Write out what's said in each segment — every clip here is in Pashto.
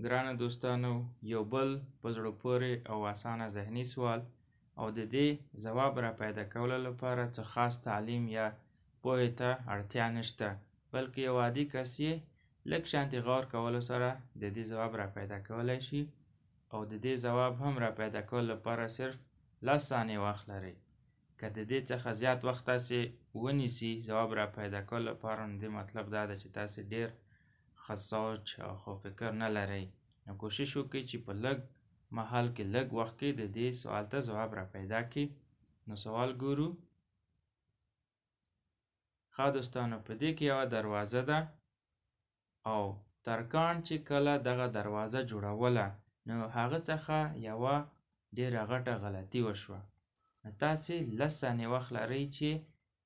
ګرانو دوستانو، یو بل په زړه پورې او اسانه ذهني سوال او د دې ځواب را پیدا کولو لپاره څه خاص تعلیم یا پوهې ته اړتیا نشته، بلکې یو عادي کس یې لږ شانتې غور کولو سره د دې ځواب را پیدا کولی شي او د دې ځواب هم را پیدا کولو لپاره صرف 10 ثانیې وخت لري. که د دې څخه زیات وخت تاسې ونیسي ځواب را پیدا کولو لپاره، نو دې مطلب دا ده چې تاسې ډېر ښه سوچ او فکر نه لرئ. نو کوشش وکړئ چې په لږ مهال کې لږ وخت کې د دې سوال ته ځواب را پیدا کړئ. نو سوال ګورو. ښه دوستانو، په دې کې یوه دروازه ده او ترکاڼ چې کله دغه دروازه جوړوله، نو هغه څخه یوه ډېره غټه غلطي وشوه. نو تاسې 10 ثانیې وخت لرئ چې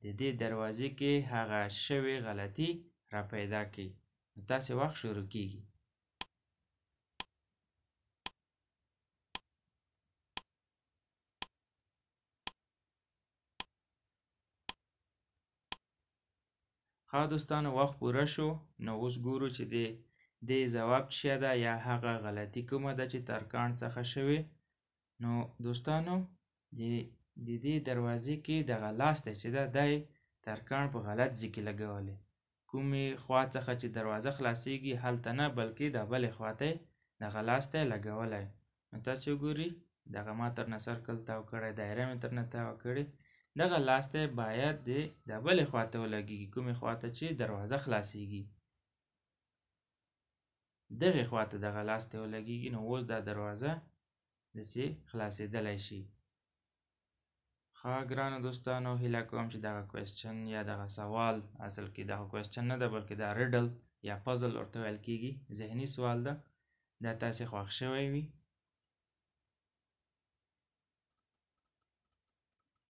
د دې دروازې کې هغه شوې غلطي را پیدا کړئ. نو تاسې وخت شروع کیږي. ښه دوستانو، وخت پوره شو. نو اوس ګورو چې د ځواب څه ده یا هغه غلطي کومه ده چې ترکاڼ څخه شوې. نو دوستانو، د دې دروازې کې دغه لاستي چې ده دی ترکاڼ په غلط ځای کې لګولی. کومې خوا څخه چې دروازه خلاصیږي هلته نه، بلکې د بلې خواته یې دغه لاستی لګولی. نو تاسې وګورئ، دغه ما ترنه سرکل تاو کړی، دایره مې ترنه تاو کړې. دغه لاستی باید د بلې خواته ولګېږي، کومې خواته چې دروازه خلاصیږي دغې خواته دغه لاستی ولګېږي. نو اوس دا دروازه داسې خلاصېدلی شي. ښه ګرانو دوستانو، هیله کوم چې دغه کوېسچن یا دغه سوال، اصل کې دغه کوېسچن نه ده بلکې دا ریډل یا پزل ورته ویل کېږي، ذهني سوال ده، دا تاسې خوښ شوی وي.